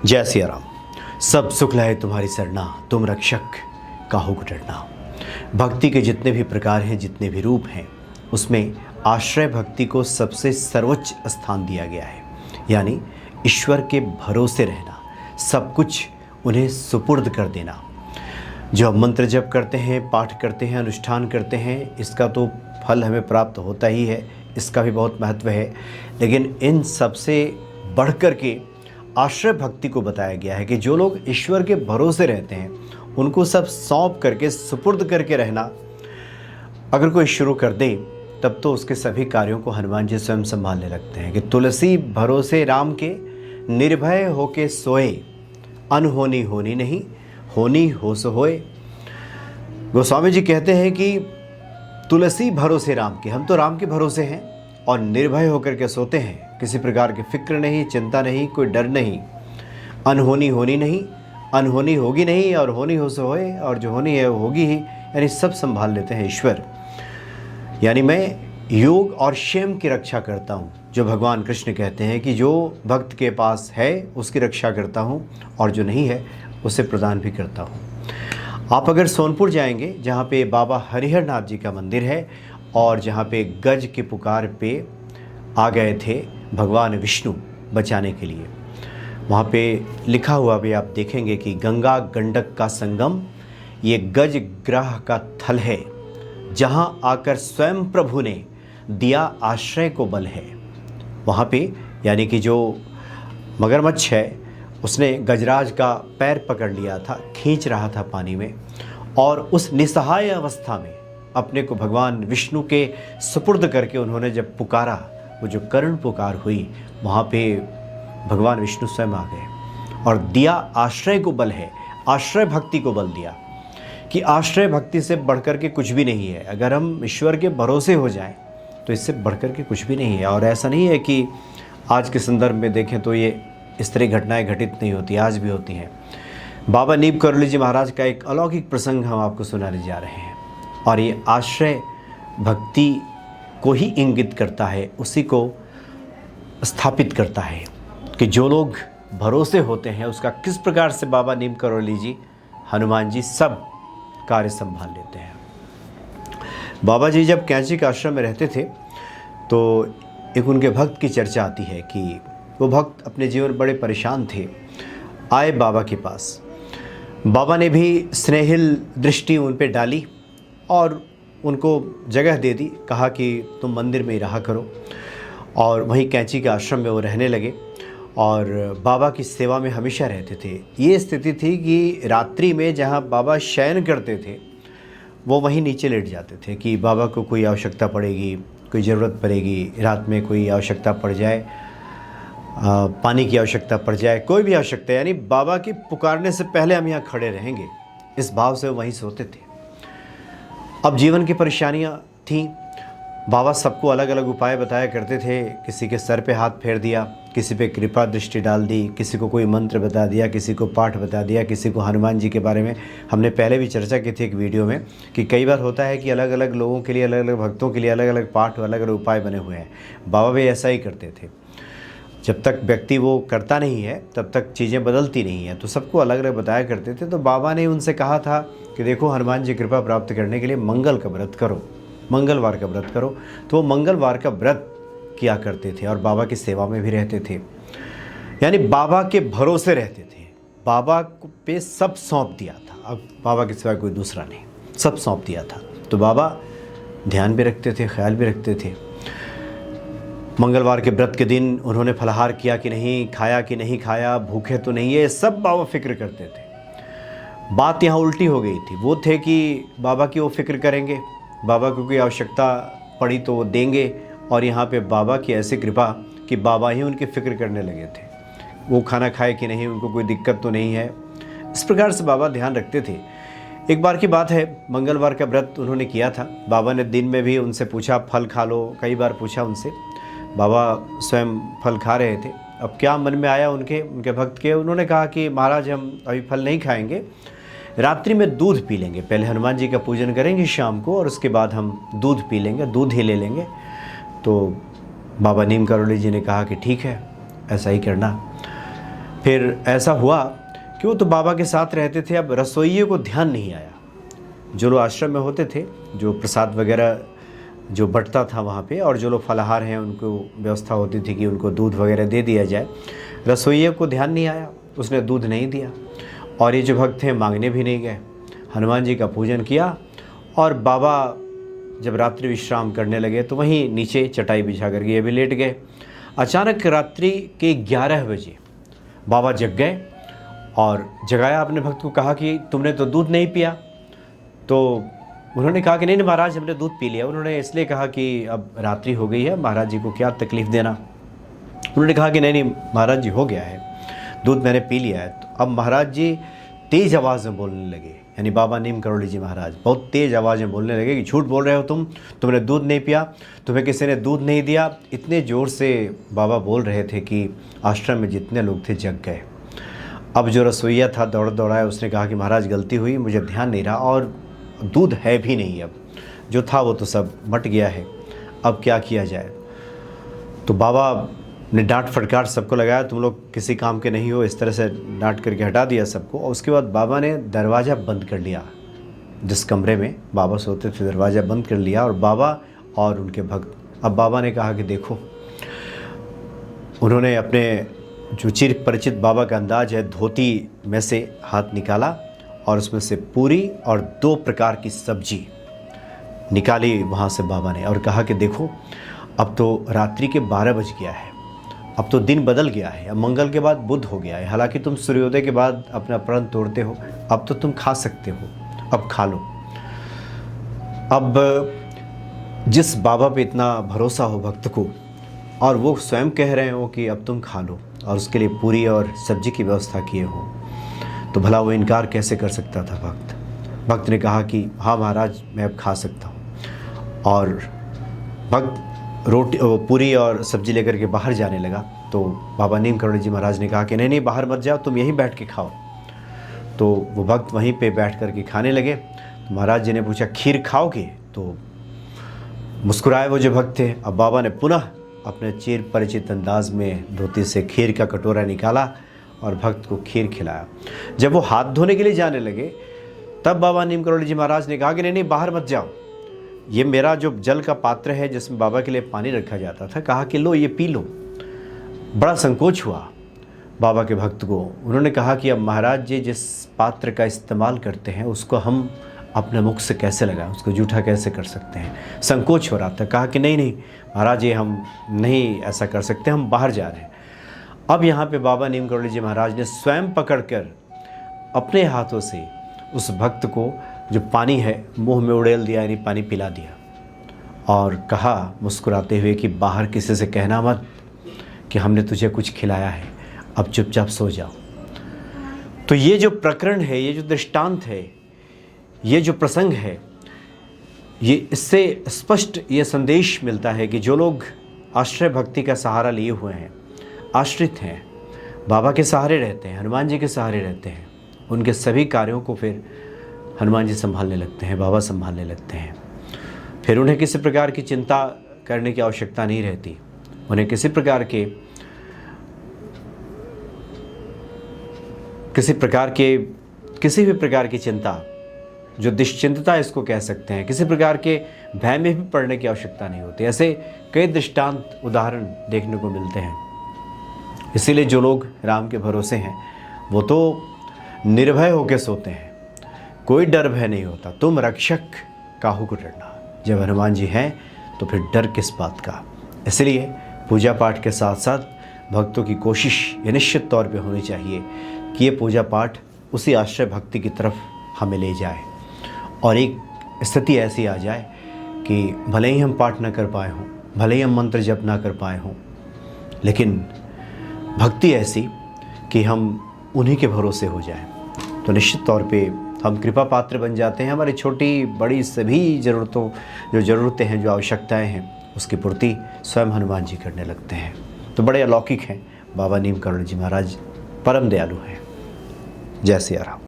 जय सिया राम। सब सुख लाए तुम्हारी सरना, तुम रक्षक काहू को डरना। भक्ति के जितने भी प्रकार हैं, जितने भी रूप हैं, उसमें आश्रय भक्ति को सबसे सर्वोच्च स्थान दिया गया है। यानी ईश्वर के भरोसे रहना, सब कुछ उन्हें सुपुर्द कर देना। जो हम मंत्र जप करते हैं, पाठ करते हैं, अनुष्ठान करते हैं, इसका तो फल हमें प्राप्त होता ही है, इसका भी बहुत महत्व है। लेकिन इन सबसे बढ़कर के आश्रय भक्ति को बताया गया है कि जो लोग ईश्वर के भरोसे रहते हैं, उनको सब सौंप करके, सुपुर्द करके रहना अगर कोई शुरू कर दे, तब तो उसके सभी कार्यों को हनुमान जी स्वयं संभालने लगते हैं। कि तुलसी भरोसे राम के, निर्भय होके सोए, अनहोनी होनी नहीं, होनी हो सो होए। गोस्वामी जी कहते हैं कि तुलसी भरोसे राम के, हम तो राम के भरोसे हैं और निर्भय होकर के सोते हैं। किसी प्रकार की फिक्र नहीं, चिंता नहीं, कोई डर नहीं। अनहोनी होनी नहीं, अनहोनी होगी नहीं, और होनी हो सो होए, और जो होनी है वो होगी ही। यानी सब संभाल लेते हैं ईश्वर। यानी मैं योग और क्षेम की रक्षा करता हूँ। जो भगवान कृष्ण कहते हैं कि जो भक्त के पास है उसकी रक्षा करता हूँ, और जो नहीं है उसे प्रदान भी करता हूँ। आप अगर सोनपुर जाएंगे, जहाँ पे बाबा हरिहर नाथ जी का मंदिर है, और जहाँ पे गज की पुकार पे आ गए थे भगवान विष्णु बचाने के लिए, वहाँ पे लिखा हुआ भी आप देखेंगे कि गंगा गंडक का संगम, ये गज ग्रह का थल है, जहाँ आकर स्वयं प्रभु ने दिया आश्रय को बल है। वहाँ पे यानी कि जो मगरमच्छ है, उसने गजराज का पैर पकड़ लिया था, खींच रहा था पानी में, और उस निसहाय अवस्था में अपने को भगवान विष्णु के सुपुर्द करके उन्होंने जब पुकारा, वो जो करुण पुकार हुई, वहाँ पे भगवान विष्णु स्वयं आ गए और दिया आश्रय को बल है। आश्रय भक्ति को बल दिया कि आश्रय भक्ति से बढ़कर के कुछ भी नहीं है। अगर हम ईश्वर के भरोसे हो जाएं तो इससे बढ़कर के कुछ भी नहीं है। और ऐसा नहीं है कि आज के संदर्भ में देखें तो ये इस तरह घटनाएं घटित नहीं होती, आज भी होती हैं। बाबा नीम करोली जी महाराज का एक अलौकिक प्रसंग हम आपको सुनाने जा रहे हैं, और ये आश्रय भक्ति को ही इंगित करता है, उसी को स्थापित करता है कि जो लोग भरोसे होते हैं उसका किस प्रकार से बाबा नीम करोली जी, हनुमान जी सब कार्य संभाल लेते हैं। बाबा जी जब कैंची के आश्रम में रहते थे तो एक उनके भक्त की चर्चा आती है कि वो भक्त अपने जीवन में बड़े परेशान थे, आए बाबा के पास। बाबा ने भी स्नेहिल दृष्टि उन पे डाली और उनको जगह दे दी, कहा कि तुम मंदिर में ही रहा करो, और वहीं कैंची के आश्रम में वो रहने लगे और बाबा की सेवा में हमेशा रहते थे। ये स्थिति थी कि रात्रि में जहाँ बाबा शयन करते थे, वो वहीं नीचे लेट जाते थे कि बाबा को कोई आवश्यकता पड़ेगी, कोई ज़रूरत पड़ेगी, रात में कोई आवश्यकता पड़ जाए, पानी की आवश्यकता पड़ जाए, कोई भी आवश्यकता, यानी बाबा की पुकारने से पहले हम यहाँ खड़े रहेंगे, इस भाव से वो वहीं सोते थे। अब जीवन की परेशानियाँ थीं, बाबा सबको अलग अलग उपाय बताया करते थे। किसी के सर पे हाथ फेर दिया, किसी पे कृपा दृष्टि डाल दी, किसी को कोई मंत्र बता दिया, किसी को पाठ बता दिया, किसी को हनुमान जी के बारे में। हमने पहले भी चर्चा की थी एक वीडियो में कि कई बार होता है कि अलग अलग लोगों के लिए, अलग अलग भक्तों के लिए अलग अलग पाठ, अलग अलग उपाय बने हुए हैं। बाबा भी ऐसा ही करते थे। जब तक व्यक्ति वो करता नहीं है तब तक चीज़ें बदलती नहीं हैं, तो सबको अलग अलग बताया करते थे। तो बाबा ने उनसे कहा था कि देखो, हनुमान जी कृपा प्राप्त करने के लिए मंगल का व्रत करो, मंगलवार का व्रत करो। तो वो मंगलवार का व्रत किया करते थे और बाबा की सेवा में भी रहते थे, यानी बाबा के भरोसे रहते थे। बाबा पे सब सौंप दिया था। अब बाबा के सिवा कोई दूसरा नहीं, सब सौंप दिया था। तो बाबा ध्यान भी रखते थे, ख्याल भी रखते थे। मंगलवार के व्रत के दिन उन्होंने फलाहार किया कि नहीं, खाया कि नहीं खाया, भूखे तो नहीं है, सब बाबा फिक्र करते थे। बात यहाँ उल्टी हो गई थी। वो थे कि बाबा की वो फिक्र करेंगे, बाबा को कोई आवश्यकता पड़ी तो वो देंगे, और यहाँ पे बाबा की ऐसी कृपा कि बाबा ही उनकी फ़िक्र करने लगे थे। वो खाना खाए कि नहीं, उनको कोई दिक्कत तो नहीं है, इस प्रकार से बाबा ध्यान रखते थे। एक बार की बात है, मंगलवार का व्रत उन्होंने किया था। बाबा ने दिन में भी उनसे पूछा, फल खा लो, कई बार पूछा उनसे। बाबा स्वयं फल खा रहे थे। अब क्या मन में आया उनके भक्त के, उन्होंने कहा कि महाराज हम अभी फल नहीं खाएंगे, रात्रि में दूध पी लेंगे। पहले हनुमान जी का पूजन करेंगे शाम को, और उसके बाद हम दूध पी लेंगे, दूध ही ले लेंगे। तो बाबा नीम करोली जी ने कहा कि ठीक है, ऐसा ही करना। फिर ऐसा हुआ कि वो तो बाबा के साथ रहते थे, अब रसोइये को ध्यान नहीं आया। जो लोग आश्रम में होते थे, जो प्रसाद वगैरह जो बंटता था वहाँ पे, और जो लोग फलाहार हैं उनको व्यवस्था होती थी कि उनको दूध वगैरह दे दिया जाए। रसोइये को ध्यान नहीं आया, उसने दूध नहीं दिया, और ये जो भक्त थे मांगने भी नहीं गए। हनुमान जी का पूजन किया, और बाबा जब रात्रि विश्राम करने लगे तो वहीं नीचे चटाई बिछा करके ये भी लेट गए। अचानक रात्रि के 11 बजे बाबा जग गए और जगाया अपने भक्त को, कहा कि तुमने तो दूध नहीं पिया। तो उन्होंने कहा कि नहीं महाराज, हमने दूध पी लिया। उन्होंने इसलिए कहा कि अब रात्रि हो गई है, महाराज जी को क्या तकलीफ़ देना। उन्होंने कहा कि नहीं महाराज जी, हो गया है, दूध मैंने पी लिया है। तो अब महाराज जी तेज़ आवाज़ में बोलने लगे, यानी बाबा नीम करोड़ी जी महाराज बहुत तेज़ आवाज़ में बोलने लगे कि झूठ बोल रहे हो तुमने दूध नहीं पिया, तुम्हें किसी ने दूध नहीं दिया। इतने ज़ोर से बाबा बोल रहे थे कि आश्रम में जितने लोग थे जग गए। अब जो रसोइया था दौड़ दौड़ाया, उसने कहा कि महाराज गलती हुई, मुझे ध्यान नहीं रहा, और दूध है भी नहीं, अब जो था वो तो सब बट गया है, अब क्या किया जाए। तो बाबा ने डांट फटकार सबको लगाया, तुम लोग किसी काम के नहीं हो, इस तरह से डांट करके हटा दिया सबको। और उसके बाद बाबा ने दरवाज़ा बंद कर लिया, जिस कमरे में बाबा सोते थे दरवाज़ा बंद कर लिया, और बाबा और उनके भक्त। अब बाबा ने कहा कि देखो, उन्होंने अपने जो चिर परिचित बाबा का अंदाज है, धोती में से हाथ निकाला और उसमें से पूरी और 2 प्रकार की सब्जी निकाली वहाँ से बाबा ने, और कहा कि देखो अब तो रात्रि के 12 बज गया है, अब तो दिन बदल गया है, अब मंगल के बाद बुध हो गया है। हालांकि तुम सूर्योदय के बाद अपना प्रण तोड़ते हो, अब तो तुम खा सकते हो, अब खा लो। अब जिस बाबा पे इतना भरोसा हो भक्त को, और वो स्वयं कह रहे हो कि अब तुम खा लो, और उसके लिए पूरी और सब्जी की व्यवस्था किए हो, तो भला वो इनकार कैसे कर सकता था भक्त। भक्त ने कहा कि हाँ महाराज, मैं अब खा सकता हूँ। और भक्त रोटी पूरी और सब्जी लेकर के बाहर जाने लगा। तो बाबा नीम करोड़ी जी महाराज ने कहा कि नहीं बाहर मत जाओ, तुम यहीं बैठ के खाओ। तो वो भक्त वहीं पे बैठ कर के खाने लगे। तो महाराज जी ने पूछा खीर खाओगे? तो मुस्कुराए वो जो भक्त थे। अब बाबा ने पुनः अपने चिर परिचित अंदाज में धोती से खीर का कटोरा निकाला और भक्त को खीर खिलाया। जब वो हाथ धोने के लिए जाने लगे, तब बाबा नीम करोड़ी जी महाराज ने कहा कि नहीं बाहर मत जाओ, ये मेरा जो जल का पात्र है जिसमें बाबा के लिए पानी रखा जाता था, कहा कि लो ये पी लो। बड़ा संकोच हुआ बाबा के भक्त को। उन्होंने कहा कि अब महाराज जी जिस पात्र का इस्तेमाल करते हैं उसको हम अपने मुख से कैसे लगाएं, उसको जूठा कैसे कर सकते हैं। संकोच हो रहा था। कहा कि नहीं महाराज जी, हम नहीं ऐसा कर सकते, हम बाहर जा रहे हैं। अब यहाँ पे बाबा नीम करोड़ी जी महाराज ने स्वयं पकड़कर अपने हाथों से उस भक्त को जो पानी है मुंह में उड़ेल दिया, यानी पानी पिला दिया, और कहा मुस्कुराते हुए कि बाहर किसी से कहना मत कि हमने तुझे कुछ खिलाया है, अब चुपचाप सो जाओ। तो ये जो प्रकरण है, ये जो दृष्टांत है, ये जो प्रसंग है, ये इससे स्पष्ट ये संदेश मिलता है कि जो लोग आश्रय भक्ति का सहारा लिए हुए हैं, आश्रित हैं, बाबा के सहारे रहते हैं, हनुमान जी के सहारे रहते हैं, उनके सभी कार्यों को फिर हनुमान जी संभालने लगते हैं, बाबा संभालने लगते हैं। फिर उन्हें किसी प्रकार की चिंता करने की आवश्यकता नहीं रहती। उन्हें किसी भी प्रकार की चिंता, जो दुश्चिंतता इसको कह सकते हैं, किसी प्रकार के भय में भी पड़ने की आवश्यकता नहीं होती। ऐसे कई दृष्टांत उदाहरण देखने को मिलते हैं। इसीलिए जो लोग राम के भरोसे हैं वो तो निर्भय होकर सोते हैं, कोई डर भय नहीं होता। तुम रक्षक काहू को डरना, जब हनुमान जी हैं तो फिर डर किस बात का। इसलिए पूजा पाठ के साथ साथ भक्तों की कोशिश ये निश्चित तौर पे होनी चाहिए कि ये पूजा पाठ उसी आश्रय भक्ति की तरफ हमें ले जाए, और एक स्थिति ऐसी आ जाए कि भले ही हम पाठ न कर पाए हों, भले ही हम मंत्र जप ना कर पाए हों, लेकिन भक्ति ऐसी कि हम उन्हीं के भरोसे हो जाएं, तो निश्चित तौर पे हम कृपा पात्र बन जाते हैं। हमारी छोटी बड़ी सभी ज़रूरतें हैं, जो आवश्यकताएं हैं, उसकी पूर्ति स्वयं हनुमान जी करने लगते हैं। तो बड़े अलौकिक हैं बाबा नीम करोड़ी जी महाराज, परम दयालु हैं। जय सिया राम।